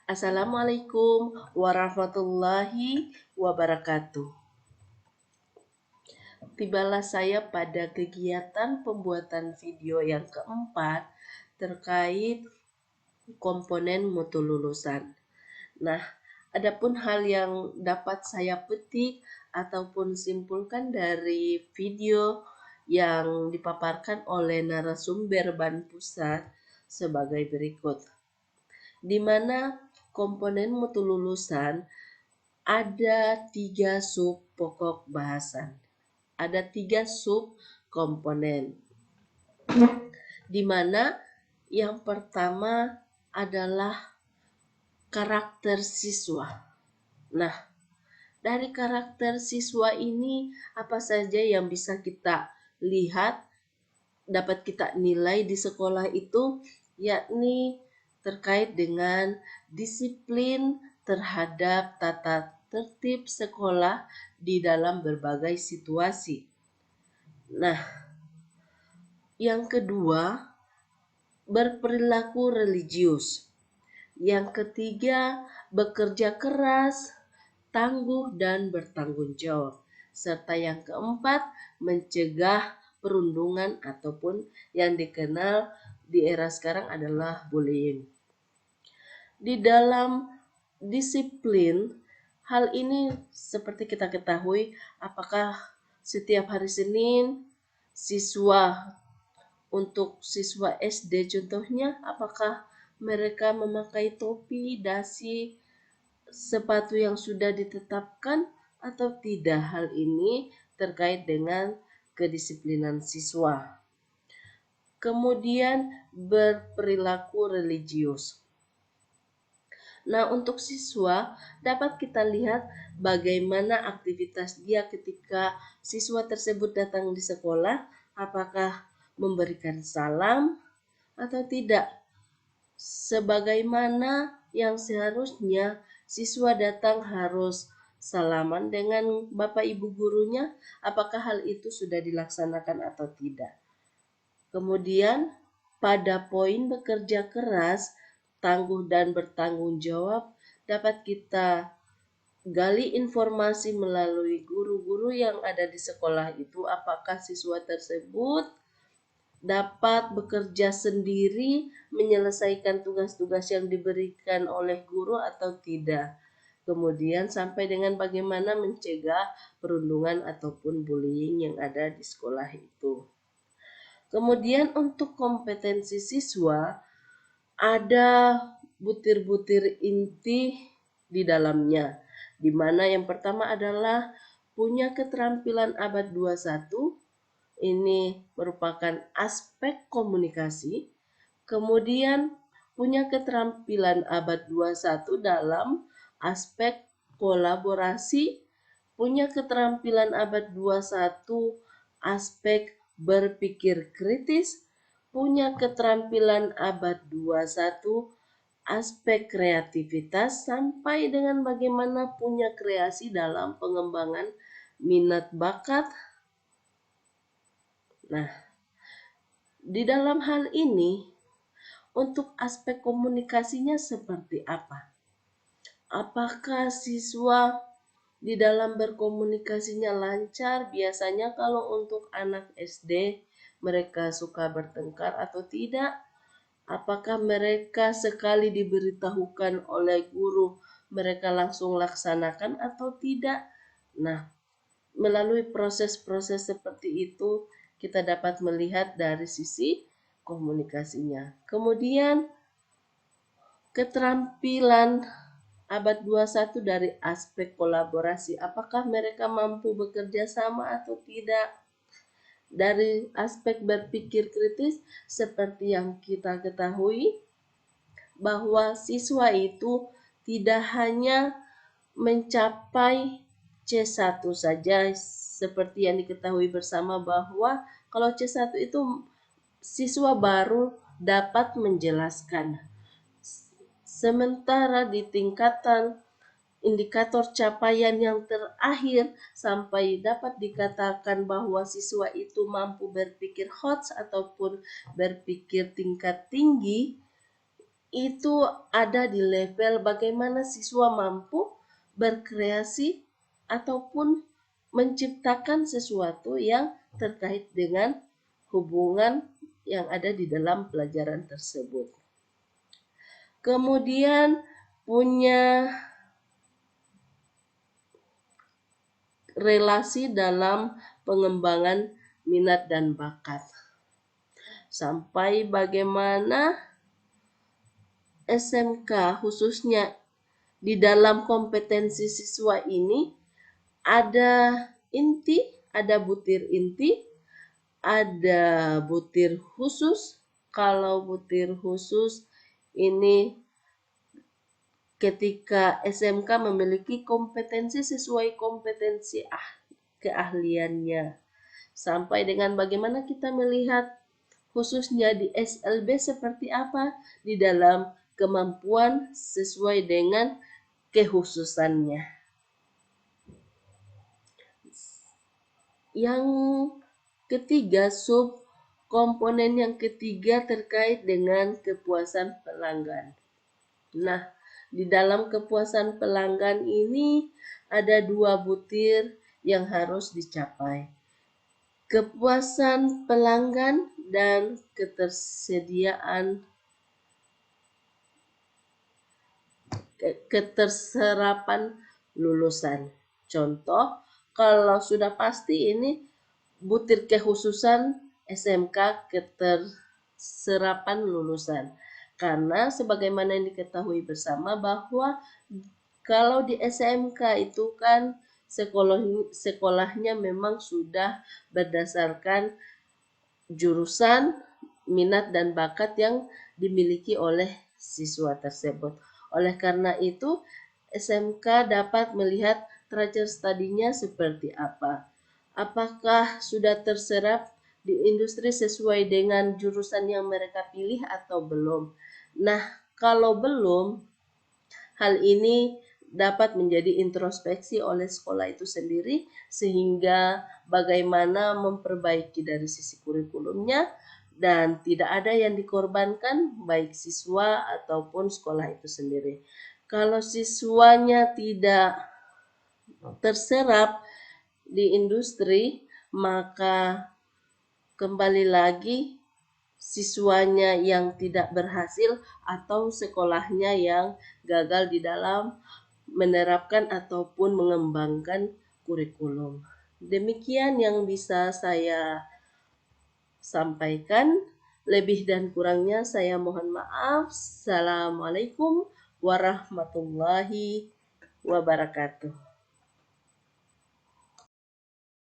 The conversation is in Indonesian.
Assalamualaikum warahmatullahi wabarakatuh. Tibalah saya pada kegiatan pembuatan video yang keempat terkait komponen mutu lulusan. Nah, adapun hal yang dapat saya petik ataupun simpulkan dari video yang dipaparkan oleh narasumber BAN Pusat sebagai berikut. Di mana komponen mutu lulusan ada 3 sub pokok bahasan. Ada 3 sub komponen. Di mana yang pertama adalah karakter siswa. Nah, dari karakter siswa ini apa saja yang bisa kita lihat, dapat kita nilai di sekolah itu, yakni terkait dengan disiplin terhadap tata tertib sekolah di dalam berbagai situasi. Nah, yang kedua, berperilaku religius. Yang ketiga, bekerja keras, tangguh, dan bertanggung jawab. Serta yang keempat, mencegah perundungan ataupun yang dikenal di era sekarang adalah bullying. Di dalam disiplin, hal ini seperti kita ketahui, apakah setiap hari Senin untuk siswa SD contohnya, apakah mereka memakai topi, dasi, sepatu yang sudah ditetapkan atau tidak. Hal ini terkait dengan kedisiplinan siswa. Kemudian berperilaku religius. Nah, untuk siswa dapat kita lihat bagaimana aktivitas dia ketika siswa tersebut datang di sekolah, apakah memberikan salam atau tidak. Sebagaimana yang seharusnya siswa datang harus salaman dengan Bapak Ibu gurunya, apakah hal itu sudah dilaksanakan atau tidak. Kemudian pada poin bekerja keras, tangguh dan bertanggung jawab, dapat kita gali informasi melalui guru-guru yang ada di sekolah itu, apakah siswa tersebut dapat bekerja sendiri menyelesaikan tugas-tugas yang diberikan oleh guru atau tidak. Kemudian sampai dengan bagaimana mencegah perundungan ataupun bullying yang ada di sekolah itu. Kemudian untuk kompetensi siswa ada butir-butir inti di dalamnya, di mana yang pertama adalah punya keterampilan abad 21. Ini merupakan aspek komunikasi. Kemudian punya keterampilan abad 21 dalam aspek kolaborasi, punya keterampilan abad 21 aspek berpikir kritis, punya keterampilan abad 21 aspek kreativitas, sampai dengan bagaimana punya kreasi dalam pengembangan minat bakat. Nah, di dalam hal ini untuk aspek komunikasinya seperti apa? Apakah siswa di dalam berkomunikasinya lancar? Biasanya kalau untuk anak SD mereka suka bertengkar atau tidak? Apakah mereka sekali diberitahukan oleh guru mereka langsung laksanakan atau tidak? Nah, melalui proses-proses seperti itu kita dapat melihat dari sisi komunikasinya. Kemudian keterampilan abad 21 dari aspek kolaborasi, apakah mereka mampu bekerja sama atau tidak. Dari aspek berpikir kritis, seperti yang kita ketahui bahwa siswa itu tidak hanya mencapai C1 saja, seperti yang diketahui bersama bahwa kalau C1 itu siswa baru dapat menjelaskan. Sementara di tingkatan indikator capaian yang terakhir sampai dapat dikatakan bahwa siswa itu mampu berpikir HOTS ataupun berpikir tingkat tinggi, itu ada di level bagaimana siswa mampu berkreasi ataupun menciptakan sesuatu yang terkait dengan hubungan yang ada di dalam pelajaran tersebut. Kemudian punya relasi dalam pengembangan minat dan bakat. Sampai bagaimana SMK khususnya di dalam kompetensi siswa ini ada inti, ada butir inti, ada butir khusus. Kalau butir khusus ini ketika SMK memiliki kompetensi sesuai kompetensi keahliannya. Sampai dengan bagaimana kita melihat khususnya di SLB seperti apa di dalam kemampuan sesuai dengan kekhususannya. Yang ketiga, sub komponen yang ketiga terkait dengan kepuasan pelanggan. Nah, di dalam kepuasan pelanggan ini ada 2 butir yang harus dicapai. Kepuasan pelanggan dan keterserapan lulusan. Contoh, kalau sudah pasti ini butir kekhususan SMK keterserapan lulusan. Karena sebagaimana yang diketahui bersama bahwa kalau di SMK itu kan sekolahnya memang sudah berdasarkan jurusan, minat dan bakat yang dimiliki oleh siswa tersebut. Oleh karena itu, SMK dapat melihat tracer study-nya seperti apa. Apakah sudah terserap di industri sesuai dengan jurusan yang mereka pilih atau belum? Nah, kalau belum, hal ini dapat menjadi introspeksi oleh sekolah itu sendiri sehingga bagaimana memperbaiki dari sisi kurikulumnya dan tidak ada yang dikorbankan baik siswa ataupun sekolah itu sendiri. Kalau siswanya tidak terserap di industri, maka kembali lagi siswanya yang tidak berhasil atau sekolahnya yang gagal di dalam menerapkan ataupun mengembangkan kurikulum. Demikian yang bisa saya sampaikan. Lebih dan kurangnya saya mohon maaf. Assalamualaikum warahmatullahi wabarakatuh.